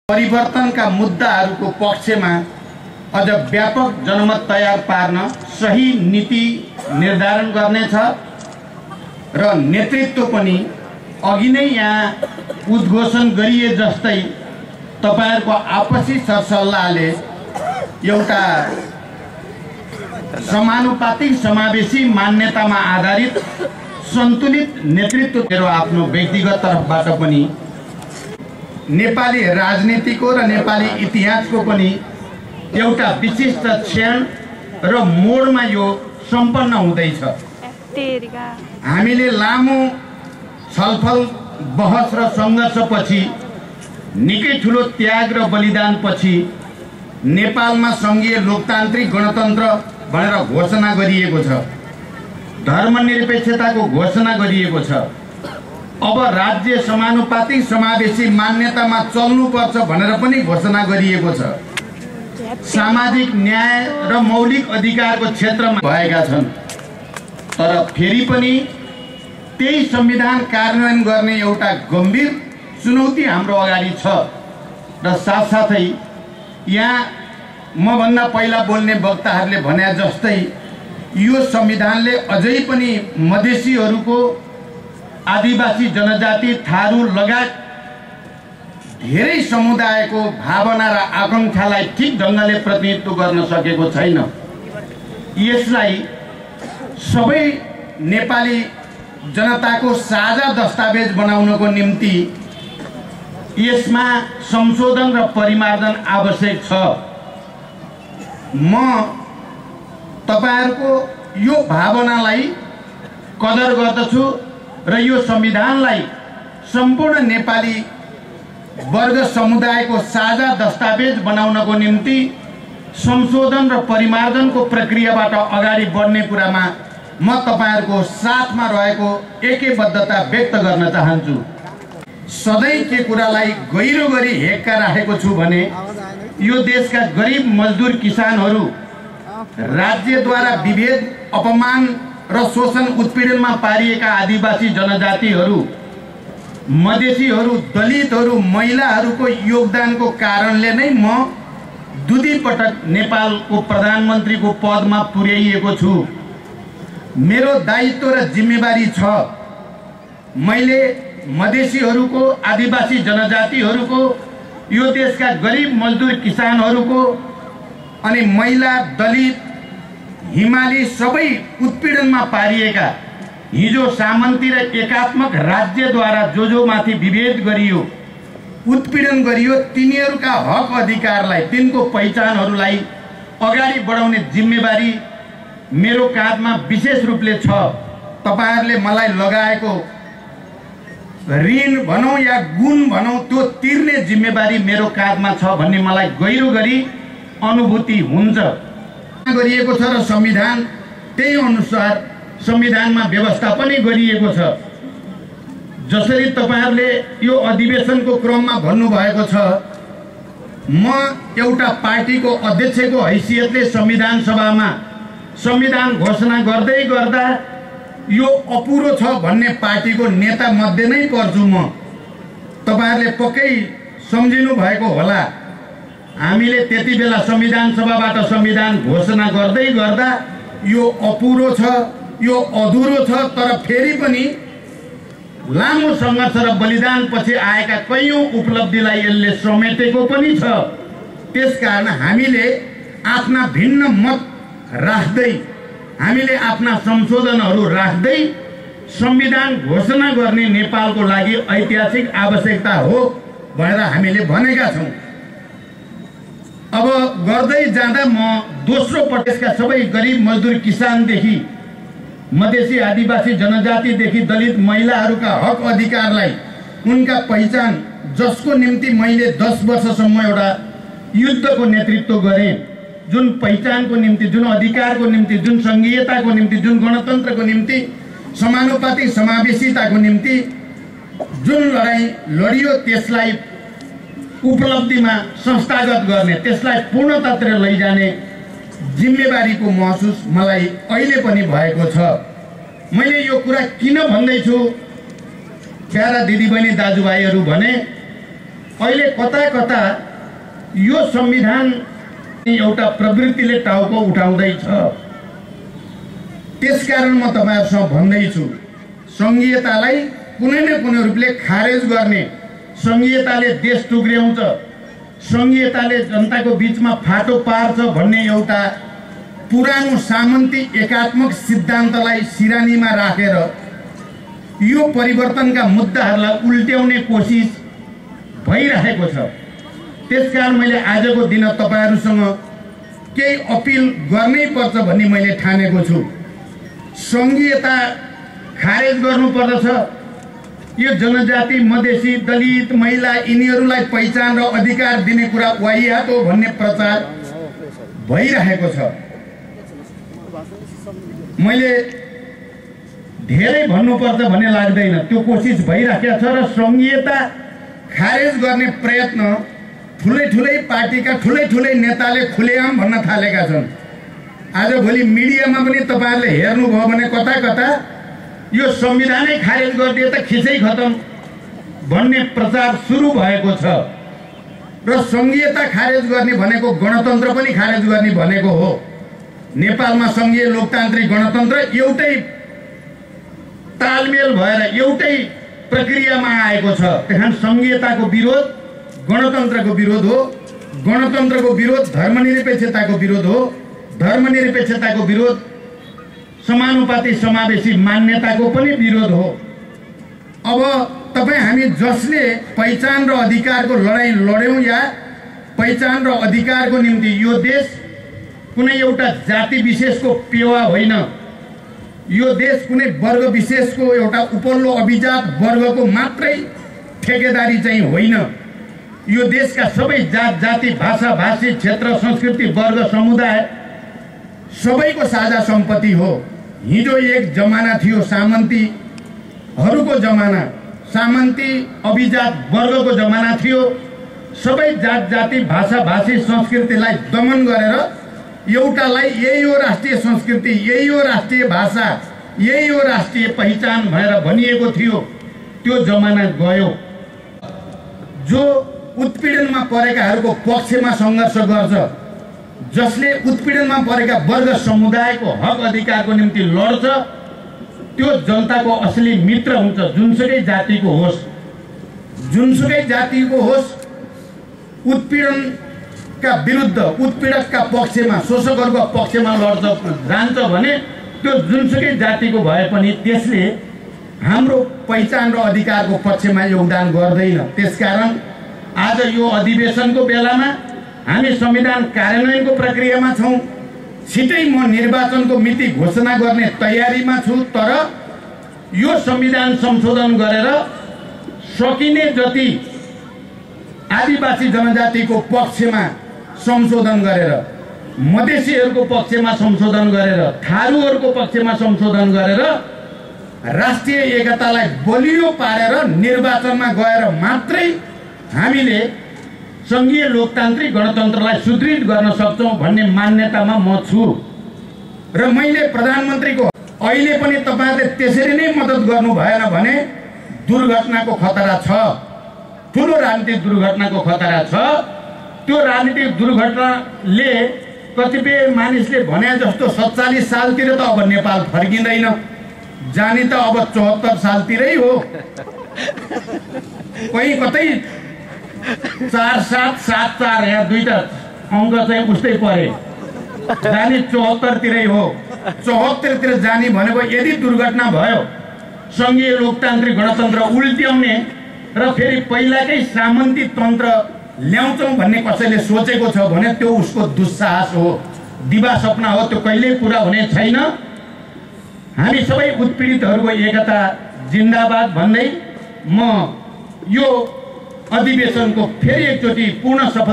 परिवर्तनका मुद्दाहरूको पक्षमा अझ व्यापक जनमत तयार पार्न सही नीति निर्धारण गर्नेछ र नेतृत्व पनि अघि नै यहाँ उद्घोषण गरिए जस्तै तपाईहरुको आपसी सरसल्लाहले एउटा समानुपातिक समावेशी मान्यतामा आधारित सन्तुलित नेतृत्व मेरो आफ्नो व्यक्तिगत तर्फबाट पनि नेपाली राजनीतिको र नेपाली इतिहासको पनि एउटा विशिष्ट क्षण र मोडमा यो सम्पन्न हुँदैछ। हामीले लामो छलफल बहस र संघर्षपछि निकै ठुलो त्याग र बलिदानपछि नेपालमा संघीय लोकतान्त्रिक गणतन्त्र भनेर घोषणा गरिएको छ, धर्मनिरपेक्षताको घोषणा गरिएको छ। अब राज्य समानुपातिक समावेशी मान्यतामा चल्नुपर्छ भनेर पनि घोषणा गरिएको छ। सामाजिक न्याय र मौलिक अधिकारको क्षेत्रमा भएका छन्, तर फेरि पनि त्यही संविधान कार्यान्वयन गर्ने एउटा गम्भीर चुनौती हाम्रो अगाडि छ। र साथसाथै यहाँ मभन्दा पहिला बोल्ने वक्ताहरूले भने जस्तै यो संविधानले अझै पनि मधेसीहरूको, आदिवासी जनजाति, थारू लगायत धेरै समुदायको भावना र आकांक्षालाई ठीक ढंगले प्रतिनिधित्व गर्न सकेको छैन। यसलाई सबै नेपाली जनताको साझा दस्तावेज बनाउनको निम्ति यसमा संशोधन र परिमार्जन आवश्यक छ। म तपाईहरुको यो भावनालाई कदर गर्दछु र यो संविधानलाई सम्पूर्ण नेपाली वर्ग समुदायको साझा दस्तावेज बनाउनको निम्ति संशोधन र परिमार्जनको प्रक्रियाबाट अगाडि बढ्ने कुरामा म तपाईहरुको साथमा रहेको एकैबद्धता व्यक्त गर्न चाहन्छु। सधैँ के कुरालाई गहिरो गरी हेक्का राखेको छु भने यो देशका गरिब मजदुर किसानहरू, राज्यद्वारा विभेद, अपमान र शोषण उत्पीडनमा पारिएका आदिवासी जनजातिहरू, मधेसीहरू, दलितहरू, महिलाहरूको योगदानको कारणले नै म दुई पटक नेपालको प्रधानमन्त्रीको पदमा पुर्याइएको छु। मेरो दायित्व र जिम्मेवारी छ मैले मधेसीहरूको, आदिवासी जनजातिहरूको, यो देशका गरिब मजदुर किसानहरूको अनि महिला, दलित, हिमाली सबै उत्पीडनमा पारिएका, हिजो सामन्ती र एकात्मक राज्यद्वारा जो माथि विभेद गरियो, उत्पीडन गरियो, तिनीहरूका हक अधिकारलाई, तिनको पहिचानहरूलाई अगाडि बढाउने जिम्मेवारी मेरो काँधमा विशेष रूपले छ। तपाईहरुले मलाई लगाएको ऋण भनौं या गुण भनौं त्यो तिर्ने जिम्मेवारी मेरो काँधमा छ भन्ने मलाई गहिरो गरी अनुभूति हुन्छ। गरिएको छ र संविधान त्यही अनुसार संविधानमा व्यवस्था पनि गरिएको छ। जसरी तपाईहरुले यो अधिवेशनको क्रममा भन्नुभएको छ, म एउटा पार्टीको अध्यक्षको हैसियतले संविधान सभामा संविधान घोषणा गर्दै गर्दा यो अपुरो छ भन्ने पार्टीको नेता मध्ये नै पर्छु म। तपाईहरुले पक्कै सम्झिनु भएको होला, हामीले त्यति बेला संविधान सभाबाट संविधान घोषणा गर्दै गर्दा यो अपुरो छ, यो अधुरो छ, तर फेरि पनि लामो संघर्ष र बलिदान पछि आएका कैयौं उपलब्धिलाई यसले समेटेको पनि छ। त्यसकारण हामीले आफ्ना भिन्न मत राख्दै, हामीले आफ्ना संशोधनहरू राख्दै संविधान घोषणा गर्ने नेपालको लागि ऐतिहासिक आवश्यकता हो भनेर हामीले भनेका छौं। अब गर्दै जाँदा म दोस्रो पटकका सबै गरिब मजदुर किसानदेखि मधेसी, आदिवासी जनजातिदेखि दलित महिलाहरूका हक अधिकारलाई, उनका पहिचान, जसको निम्ति मैले 10 वर्षसम्म एउटा युद्धको नेतृत्व गरेँ, जुन पहिचानको निम्ति, जुन अधिकारको निम्ति, जुन संघीयताको निम्ति, जुन गणतन्त्रको निम्ति, समानुपातिक समावेशिताको निम्ति जुन लडाईँ लडियो, त्यसलाई उपलब्धिमा संस्थागत गर्ने, त्यसलाई पूर्णतातिर लैजाने जिम्मेवारीको महसुस मलाई अहिले पनि भएको छ। मैले यो कुरा किन भन्दैछु, प्यारा दिदीबहिनी दाजुभाइहरू भने अहिले कता कता यो संविधान एउटा प्रवृत्तिले टाउको उठाउँदैछ। त्यसकारण म तपाईहरुसँग भन्दैछु, संघीयतालाई कुनै न कुनै रूपले खारेज गर्ने, संघीयताले देश टुक्र्याउँछ, संघीयताले जनताको बीचमा फाटो पार्छ भन्ने एउटा पुरानो सामन्ती एकात्मक सिद्धान्तलाई सिरानीमा राखेर यो परिवर्तनका मुद्दाहरूलाई उल्ट्याउने कोसिस भइरहेको छ। त्यसकारण मैले आजको दिन तपाईहरुसँग केही अपिल गर्नै पर्छ भन्ने मैले ठानेको छु। संघीयता खारेज गर्नुपर्दछ। यो जनजाति, मधेसी, दलित, महिला यिनीहरूलाई पहिचान र अधिकार दिने कुरा वाहियात हो भन्ने प्रचार भइरहेको छ। मैले धेरै भन्नुपर्छ भन्ने लाग्दैन, त्यो कोसिस भइरहेको छ र संघीयता खारेज गर्ने प्रयत्न ठुलै पार्टीका ठुलै नेताले खुलेआम भन्न थालेका छन्। आजभोलि मिडियामा पनि तपाईहरुले हेर्नुभयो भने कता कता यो संविधानै खारेज गरिदिए त खिचै खतम भन्ने प्रचार सुरु भएको छ। र संघीयता खारेज गर्ने भनेको गणतन्त्र पनि खारेज गर्ने भनेको हो। नेपालमा संघीय लोकतान्त्रिक गणतन्त्र एउटै तालमेल भएर एउटै प्रक्रियामा आएको छ। त्यहाँ संघीयताको विरोध गणतन्त्रको विरोध हो, गणतन्त्रको विरोध धर्मनिरपेक्षताको विरोध हो, धर्मनिरपेक्षताको विरोध समानुपाती समावेशी मान्यताको पनि विरोध हो। अब तपाई हामी जसले पहिचान र अधिकारको लडाई लड्यौं या पहिचान र अधिकारको निम्ति यो देश कुनै एउटा जाति विशेषको पेवा होइन, यो देश कुनै वर्ग विशेषको एउटा उपल्लो अभिजात वर्गको मात्रै ठेकेदारी चाहिँ होइन। यो देशका सबै जात जाति, भाषा भाषी, क्षेत्र, संस्कृति, वर्ग, समुदाय सबैको साझा सम्पत्ति हो। हिजो एक जमाना थियो सामन्तीहरूको जमाना, सामन्ती अभिजात वर्गको जमाना थियो। सबै जात जाति, भाषा भाषी, संस्कृतिलाई दमन गरेर एउटालाई यही हो राष्ट्रिय संस्कृति, यही हो राष्ट्रिय भाषा, यही हो राष्ट्रिय पहिचान भनेर भनिएको थियो। त्यो जमाना गयो। जो उत्पीडनमा परेकाहरूको पक्षमा सङ्घर्ष गर्छ, जसले उत्पीडनमा परेका वर्ग समुदायको हक अधिकारको निम्ति लड्छ, त्यो जनताको असली मित्र हुन्छ। जुनसुकै जातिको होस्, जुनसुकै जातिको होस्, उत्पीडनका विरुद्ध, उत्पीडकका पक्षमा, शोषकहरूको पक्षमा जान्छ भने त्यो जुनसुकै जातिको भए पनि त्यसले हाम्रो पहिचान र अधिकारको पक्षमा योगदान गर्दैन। त्यसकारण आज यो अधिवेशनको बेलामा हामी संविधान कार्यान्वयनको प्रक्रियामा छौं। छिटै म निर्वाचनको मिति घोषणा गर्ने तयारीमा छु। तर यो संविधान संशोधन गरेर सकिने जति आदिवासी जनजातिको पक्षमा संशोधन गरेर, मधेसीहरूको पक्षमा संशोधन गरेर, थारूहरूको पक्षमा संशोधन गरेर राष्ट्रिय एकतालाई बलियो पारेर निर्वाचनमा गएर मात्रै हामीले संघीय लोकतान्त्रिक गणतन्त्रलाई सुदृढ गर्न सक्छौं भन्ने मान्यतामा म छु। र मैले प्रधानमन्त्रीको अहिले पनि तपाईहरुले त्यसरी नै मद्दत गर्नु भएन भने दुर्घटनाको खतरा छ, ठूलो राजनीतिक दुर्घटनाको खतरा छ। त्यो राजनीतिक दुर्घटनाले कतिपय मानिसले भने जस्तो 47 सालतिर त अब नेपाल फर्किँदैन, जाने त अब 74 सालतिरै हो। कहीँ कतै 4774 यहाँ दुईटा अङ्क चाहिँ उस्तै परे, जाने 74 तिरै हो। 74 तिर जाने भनेको यदि दुर्घटना भयो, संघीय लोकतान्त्रिक गणतन्त्र उल्ट्याउने र फेरि पहिलाकै सामन्ती तन्त्र ल्याउँछौं भन्ने कसैले सोचेको छ भने त्यो उसको दुस्साहस हो, दिवा सपना हो। त्यो कहिल्यै पूरा हुने छैन। हामी सबै उत्पीडितहरूको एकता जिन्दाबाद भन्दै म यो अधिवेशनको फेरि एकचोटि पूर्ण सफल